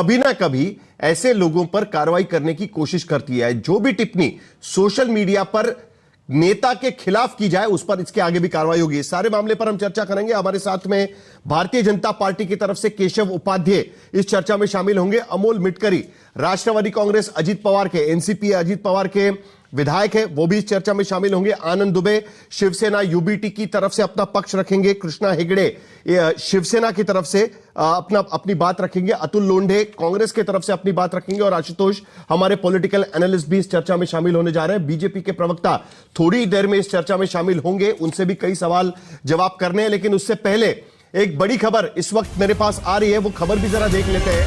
कभी ना कभी ऐसे लोगों पर कार्रवाई करने की कोशिश करती है। जो भी टिप्पणी सोशल मीडिया पर नेता के खिलाफ की जाए उस पर इसके आगे भी कार्रवाई होगी। इस सारे मामले पर हम चर्चा करेंगे। हमारे साथ में भारतीय जनता पार्टी की तरफ से केशव उपाध्याय इस चर्चा में शामिल होंगे। अमोल मिटकरी राष्ट्रवादी कांग्रेस अजीत पवार के, एनसीपी अजीत पवार के विधायक है, वो भी इस चर्चा में शामिल होंगे। आनंद दुबे शिवसेना यूबीटी की तरफ से अपना पक्ष रखेंगे। कृष्णा हेगड़े शिवसेना की तरफ से अपनी बात रखेंगे। अतुल लोंढे कांग्रेस की तरफ से अपनी बात रखेंगे और आशुतोष हमारे पॉलिटिकल एनालिस्ट भी इस चर्चा में शामिल होने जा रहे हैं। बीजेपी के प्रवक्ता थोड़ी देर में इस चर्चा में शामिल होंगे, उनसे भी कई सवाल जवाब करने हैं। लेकिन उससे पहले एक बड़ी खबर इस वक्त मेरे पास आ रही है, वो खबर भी जरा देख लेते हैं।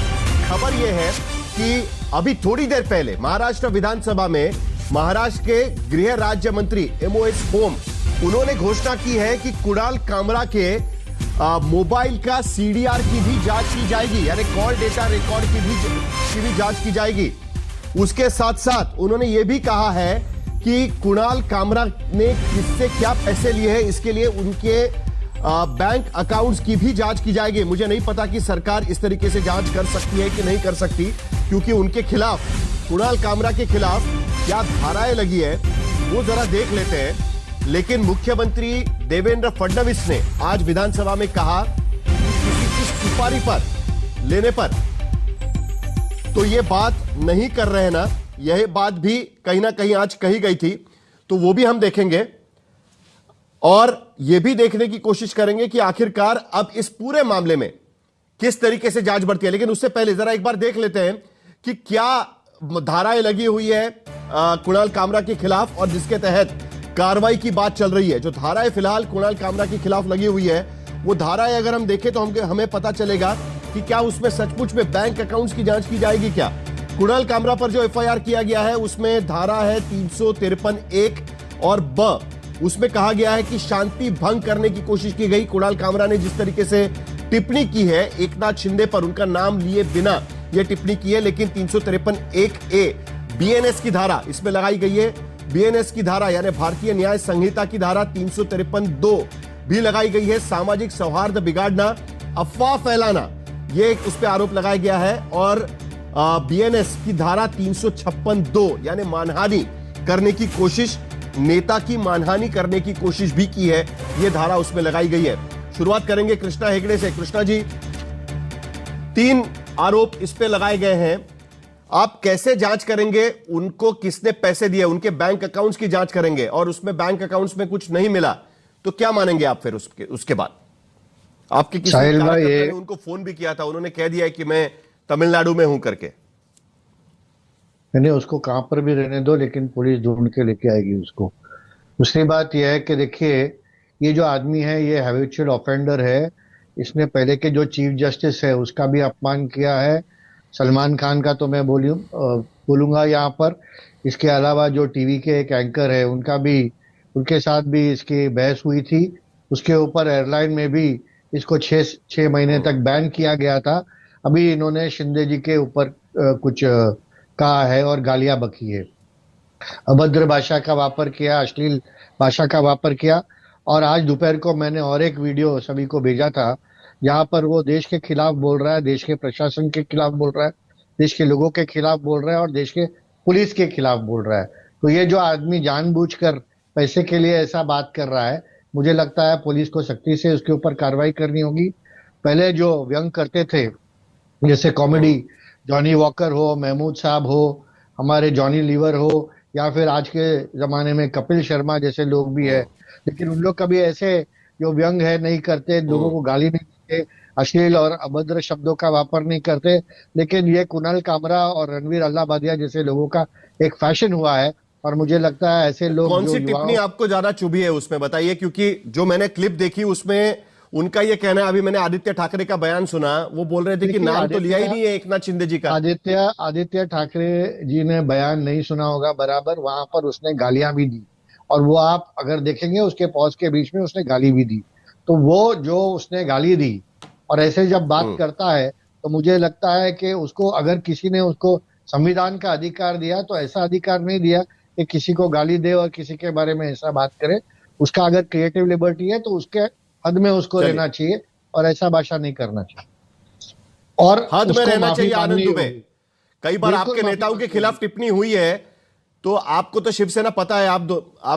खबर यह है कि अभी थोड़ी देर पहले महाराष्ट्र विधानसभा में महाराष्ट्र के गृह राज्य मंत्री एमओएस होम उन्होंने घोषणा की है कि कुणाल कामरा के मोबाइल का सीडीआर की भी जांच की जाएगी, यानी कॉल डेटा रिकॉर्ड की भी जांच की जाएगी। उसके साथ साथ उन्होंने यह भी कहा है कि कुणाल कामरा ने किससे क्या पैसे लिए हैं इसके लिए उनके बैंक अकाउंट्स की भी जांच की जाएगी। मुझे नहीं पता कि सरकार इस तरीके से जांच कर सकती है कि नहीं कर सकती, क्योंकि उनके खिलाफ, कुणाल कामरा के खिलाफ क्या धाराएं लगी है वो जरा देख लेते हैं। लेकिन मुख्यमंत्री देवेंद्र फडणवीस ने आज विधानसभा में कहा कि किसी की सुपारी पर लेने पर तो ये बात नहीं कर रहे ना, यह बात भी कहीं ना कहीं आज कही गई थी, तो वो भी हम देखेंगे और यह भी देखने की कोशिश करेंगे कि आखिरकार अब इस पूरे मामले में किस तरीके से जांच बढ़ती है। लेकिन उससे पहले जरा एक बार देख लेते हैं कि क्या धाराएं लगी हुई है कुणाल कामरा के खिलाफ और जिसके तहत कार्रवाई की बात चल रही है। जो धाराएं फिलहाल कुणाल कामरा के खिलाफ लगी हुई है वो धाराएं अगर हम देखें तो हमें पता चलेगा कि क्या उसमें सचमुच में बैंक अकाउंट्स की जांच की जाएगी। क्या कुणाल कामरा पर जो एफआईआर किया गया है उसमें धारा है 353(1) और ब, उसमें कहा गया है कि शांति भंग करने की कोशिश की गई। कुणाल कामरा ने जिस तरीके से टिप्पणी की है एकनाथ शिंदे पर, उनका नाम लिए बिना यह टिप्पणी की है, लेकिन 353(1)(a) बीएनएस की धारा इसमें लगाई गई है। बीएनएस की धारा यानी भारतीय न्याय संहिता की धारा 353(2) भी लगाई गई है। सामाजिक सौहार्द बिगाड़ना, अफवाह फैलाना, यह उस पर आरोप लगाया गया है। और बीएनएस की धारा 356(2) यानी मानहानि करने की कोशिश, नेता की मानहानि करने की कोशिश भी की है, यह धारा उसमें लगाई गई है। शुरुआत करेंगे कृष्णा हेगड़े से। कृष्णा जी, 3 आरोप इस पे लगाए गए हैं, आप कैसे जांच करेंगे? उनको किसने पैसे दिए, उनके बैंक अकाउंट्स की जांच करेंगे और उसमें बैंक अकाउंट्स में कुछ नहीं मिला तो क्या मानेंगे आप? फिर उसके बाद आपके किसी कार्यकर्ता ने उनको फोन भी किया था, उन्होंने कह दिया है कि मैं तमिलनाडु में हूं करके। नहीं, उसको कहां पर भी रहने दो, लेकिन पुलिस ढूंढ के लेके आएगी उसको। दूसरी बात यह है कि देखिए, ये जो आदमी है ये हैबिचुअल ऑफेंडर है। इसने पहले के जो चीफ जस्टिस है उसका भी अपमान किया है। सलमान खान का तो मैं बोलूंगा यहाँ पर। इसके अलावा जो टीवी के एक एंकर है उनके साथ भी इसकी बहस हुई थी। उसके ऊपर एयरलाइन में भी इसको 6 महीने तक बैन किया गया था। अभी इन्होंने शिंदे जी के ऊपर कुछ कहा है और गालियां बकी है, अभद्र भाषा का वापर किया, अश्लील भाषा का वापर किया। और आज दोपहर को मैंने और एक वीडियो सभी को भेजा था जहां पर वो देश के खिलाफ बोल रहा है, देश के प्रशासन के खिलाफ बोल रहा है, देश के लोगों के खिलाफ बोल रहा है और देश के पुलिस के खिलाफ बोल रहा है। तो ये जो आदमी जानबूझकर पैसे के लिए ऐसा बात कर रहा है, मुझे लगता है पुलिस को सख्ती से उसके ऊपर कार्रवाई करनी होगी। पहले जो व्यंग करते थे, जैसे कॉमेडी जॉनी वॉकर हो, महमूद साहब हो, हमारे जॉनी लीवर हो, या फिर आज के जमाने में कपिल शर्मा जैसे लोग भी है, लेकिन उन लोग कभी ऐसे जो व्यंग है नहीं करते, लोगों को गाली नहीं देते, अश्लील और अभद्र शब्दों का वापर नहीं करते। लेकिन ये कुणाल कामरा और रणवीर अल्लाबादिया जैसे लोगों का एक फैशन हुआ है और मुझे लगता है ऐसे लोग। कौन सी टिप्पणी आपको ज्यादा चुभी है उसमें बताइए, क्योंकि जो मैंने क्लिप देखी उसमें उनका ये कहना है, अभी मैंने आदित्य ठाकरे का बयान सुना, वो बोल रहे थे कि नाम तो लिया ही नहीं है एकनाथ शिंदे जी का। आदित्य ठाकरे जी ने बयान नहीं सुना होगा बराबर, वहां पर उसने गालियां भी दी और वो आप अगर देखेंगे उसके पॉज के बीच में उसने गाली भी दी। तो वो जो उसने गाली दी और ऐसे जब बात करता है तो मुझे लगता है कि उसको अगर किसी ने उसको संविधान का अधिकार दिया तो ऐसा अधिकार नहीं दिया कि किसी को गाली दे और किसी के बारे में ऐसा बात करे। उसका अगर क्रिएटिव लिबर्टी है तो उसके हद में उसको रहना चाहिए और ऐसा भाषा नहीं करना चाहिए। और हद में उसको रहना माफी चाहिए आनंद मांगनी दुबे। होगी। कई बार बिल्कुल आपके माफी नेताओं के मांगनी खिलाफ होगी। टिप्पणी हुई है, तो आपको तो शिवसेना पता है, आप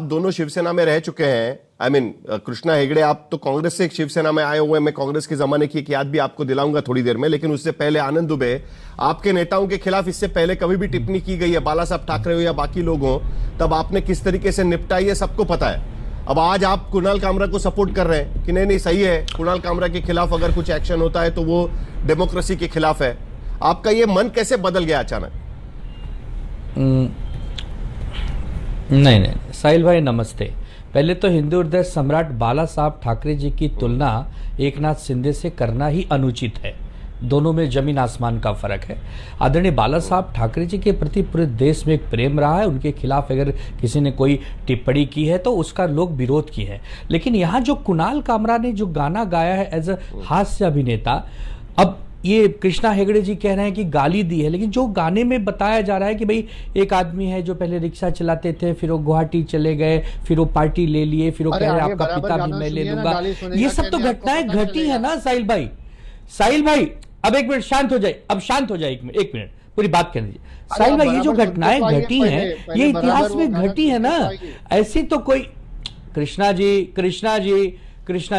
दोनों शिवसेना में रह चुके हैं। आई मीन कृष्णा हेगड़े, आप तो कांग्रेस से शिवसेना में आए हुए हैं। मैं कांग्रेस के जमाने की एक याद भी आपको दिलाऊंगा थोड़ी देर में, लेकिन उससे पहले आनंद दुबे, आपके नेताओं के खिलाफ इससे पहले कभी भी टिप्पणी की गई है, बाला साहब ठाकरे हो या बाकी लोग हो, तब आपने किस तरीके से निपटाई है सबको पता है। अब आज आप कुणाल कामरा को सपोर्ट कर रहे हैं कि नहीं नहीं सही है, कुणाल कामरा के खिलाफ अगर कुछ एक्शन होता है तो वो डेमोक्रेसी के खिलाफ है। आपका ये मन कैसे बदल गया अचानक? नहीं नहीं साहिल भाई नमस्ते। पहले तो हिंदू हृदय सम्राट बाला साहब ठाकरे जी की तुलना एकनाथ शिंदे से करना ही अनुचित है। दोनों में जमीन आसमान का फर्क है। आदरणीय बाला साहब ठाकरे जी के प्रति पूरे देश में एक प्रेम रहा है। उनके खिलाफ अगर किसी ने कोई टिप्पणी की है तो उसका लोग विरोध किए हैं। लेकिन यहाँ जो कुणाल कामरा ने जो गाना गाया है एज अ हास्य अभिनेता, अब ये कृष्णा हेगड़े जी कह रहे हैं कि गाली दी है, लेकिन जो गाने में बताया जा रहा है कि भाई एक आदमी है जो पहले रिक्शा चलाते थे, फिर वो गुवाहाटी चले गए, फिर वो पार्टी ले लिए, फिर वो कह रहे हैं आपका पिता भी मैं ले लूंगा। ये सब तो घटनाएं घटी है ना साहिल भाई। साहिल भाई अब एक मिनट शांत हो जाए, अब शांत हो जाए, एक मिनट पूरी बात कर लीजिए। साहिल भाई ये जो घटनाएं घटी हैं ये इतिहास में घटी है ना, ऐसी तो कोई कृष्णा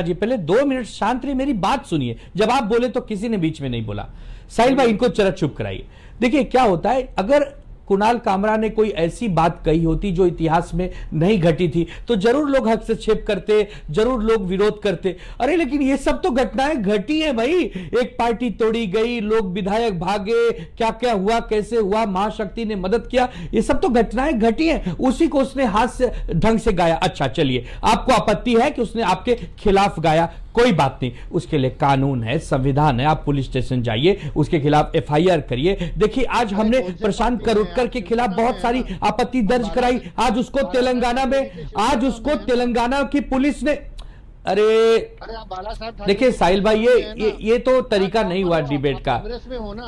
जी पहले 2 मिनट शांत रहिए, मेरी बात सुनिए। जब आप बोले तो किसी ने बीच में नहीं बोला। साहिल भाई इनको जरा चुप कराइए। देखिए क्या होता है, अगर कुणाल कामरा ने कोई ऐसी बात कही होती जो इतिहास में नहीं घटी थी तो जरूर लोग हस्तक्षेप करते, जरूर लोग विरोध करते। अरे लेकिन ये सब तो घटनाएं घटी है भाई। एक पार्टी तोड़ी गई, लोग विधायक भागे, क्या क्या हुआ, कैसे हुआ, महाशक्ति ने मदद किया, ये सब तो घटनाएं घटी है। उसी को उसने हास्य ढंग से गाया। अच्छा चलिए, आपको आपत्ति है कि उसने आपके खिलाफ गाया, कोई बात नहीं, उसके लिए कानून है, संविधान है। आप पुलिस स्टेशन जाइए, उसके खिलाफ एफआईआर करिए। देखिए आज हमने प्रशांत करोडकर के खिलाफ बहुत सारी आपत्ति दर्ज कराई। आज उसको तेलंगाना की पुलिस ने, अरे देखिए साहिल भाई ये तो तरीका नहीं हुआ डिबेट का।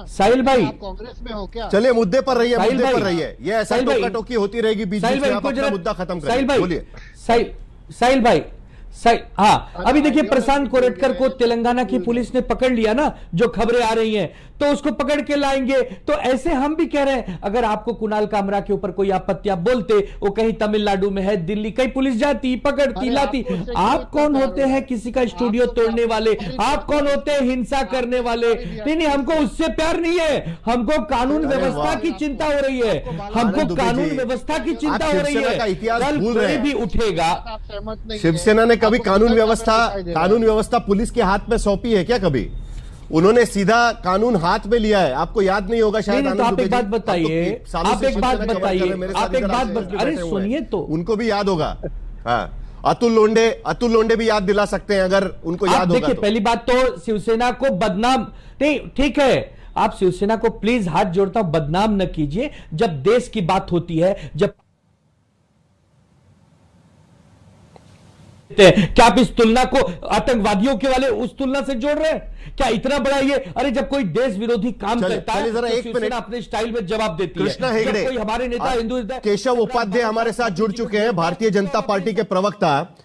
साहिल भाई कांग्रेस में हो क्या? चलिए मुद्दे पर रहिए, मुद्दे पर रहिए। ये ऐसा टोका-टोकी होती रहेगी बीच बीच में, आप अपना मुद्दा खत्म करिए। बोलिए साहिल भाई। हाँ अभी देखिए प्रशांत कोरटकर को तेलंगाना की पुलिस ने पकड़ लिया ना, जो खबरें आ रही हैं, तो उसको पकड़ के लाएंगे। तो ऐसे हम भी कह रहे हैं, अगर आपको कुणाल कामरा के ऊपर कोई आपत्ति, आप बोलते वो कहीं तमिलनाडु में है, दिल्ली, कहीं पुलिस जाती, पकड़ती, लाती। आप कौन होते हैं किसी का स्टूडियो तोड़ने वाले? आप कौन होते हैं हिंसा करने वाले? नहीं, हमको उससे प्यार नहीं है, हमको कानून व्यवस्था की चिंता हो रही है, हमको कानून व्यवस्था की चिंता हो रही है। कल कोई भी उठेगा। शिवसेना ने कभी कानून व्यवस्था पुलिस के हाथ में सौंपी है क्या? कभी उन्होंने सीधा कानून हाथ में लिया है? आपको याद नहीं होगा शायद। तो आप एक बात बताइए, अरे सुनिए तो उनको भी याद होगा। हाँ, अतुल लोंडे भी याद दिला सकते हैं अगर उनको याद होगा। देखिए पहली बात तो शिवसेना को बदनाम नहीं, ठीक है, आप शिवसेना को प्लीज हाथ जोड़ता हूं बदनाम न कीजिए। जब देश की बात होती है, जब क्या आप इस तुलना को आतंकवादियों के वाले उस तुलना से जोड़ रहे हैं क्या? इतना बड़ा ये, अरे जब कोई देश विरोधी काम करता है तो शिवसेना अपने स्टाइल में जवाब देती है। कृष्णा हेगड़े, कोई हमारे नेता हिंदू केशव उपाध्याय हमारे साथ जुड़ चुके हैं, भारतीय जनता पार्टी के प्रवक्ता।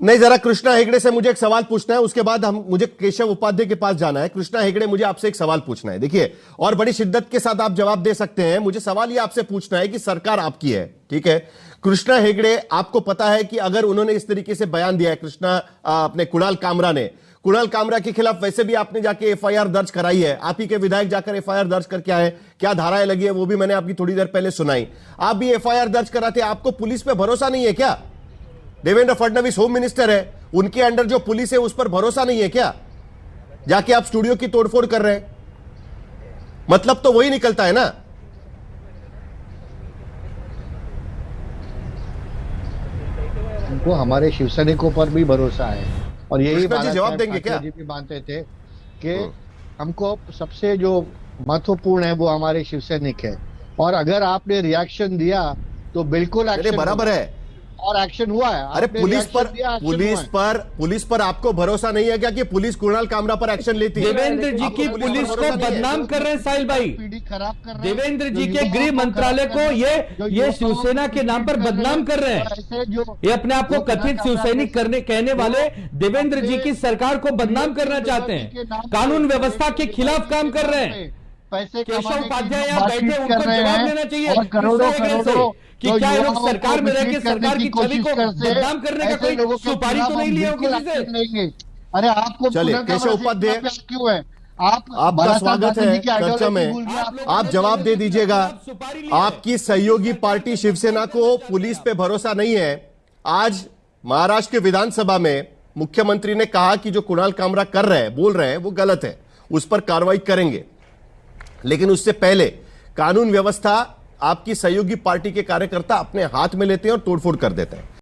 नहीं, जरा कृष्णा हेगड़े से मुझे एक सवाल पूछना है, उसके बाद मुझे केशव उपाध्याय के पास जाना है। कृष्णा हेगड़े, मुझे आपसे एक सवाल पूछना है, देखिए, और बड़ी शिद्दत के साथ आप जवाब दे सकते हैं। मुझे सवाल ये आपसे पूछना है कि सरकार आपकी है, ठीक है? कृष्णा हेगड़े, आपको पता है कि अगर उन्होंने इस तरीके से बयान दिया है, अपने कुणाल कामरा के खिलाफ, वैसे भी आपने जाके एफआईआर दर्ज कराई है, आप ही के विधायक जाकर एफआईआर दर्ज करके आए, क्या धाराएं लगी है वो भी मैंने आपकी थोड़ी देर पहले सुनाई। आप भी एफआईआर दर्ज कराते, आपको पुलिस पे भरोसा नहीं है क्या? देवेंद्र फडणवीस होम मिनिस्टर है, उनके अंडर जो पुलिस है उस पर भरोसा नहीं है क्या? जाके आप स्टूडियो की तोड़फोड़ कर रहे हैं, मतलब तो वही निकलता है ना। उनको हमारे शिवसैनिकों पर भी भरोसा है, और यही जवाब देंगे क्या? जी भी मानते थे कि हमको सबसे जो महत्वपूर्ण है वो हमारे शिवसैनिक है, और अगर आपने रिएक्शन दिया तो बिल्कुल एक्शन बराबर है, और एक्शन हुआ है। अरे पुलिस पर आपको भरोसा नहीं है क्या कि पुलिस कुणाल कामरा पर एक्शन लेती है? देवेंद्र जी की पुलिस को बदनाम कर रहे हैं साहिल भाई। खराब कर रहे हैं, देवेंद्र जी जो के युवाओं गृह को मंत्रालय खराब को कर रहे हैं, जो ये युवाओं शिवसेना को के नाम पर पीछे कर बदनाम कर रहे हैं। ऐसे जो ये अपने आप को जो कथित बिना शिवसैनिक कामराज करने कहने वाले देवेंद्र जी की सरकार को बदनाम करना चाहते हैं, कानून व्यवस्था के खिलाफ काम कर रहे हैं। पैसे केशव उपाध्याय यहाँ यहाँ बैठे, उनको जवाब देना चाहिए और करोड़ों किसी एक से, करोड़ों कि क्या ये लोग सरकार में रह के सरकार की छवि को बदनाम करने का कोई सुपारी तो नहीं लिया हो किसी से? अरे आपको चलिए, पुनः केशव उपाध्याय, क्यों है? आपका महात्मा स्वागत गांधी है जी की चर्चा आइडियोलॉजी में। भूल गए आप जवाब दे दीजिएगा। आपकी सहयोगी पार्टी शिवसेना को पुलिस पे भरोसा नहीं है। आज महाराष्ट्र के विधानसभा में मुख्यमंत्री ने कहा कि जो कुणाल कामरा कर रहे हैं, बोल रहे हैं, वो गलत है, उस पर कार्रवाई करेंगे। लेकिन उससे पहले कानून व्यवस्था आपकी सहयोगी पार्टी के कार्यकर्ता अपने हाथ में लेते हैं और तोड़फोड़ कर देते हैं।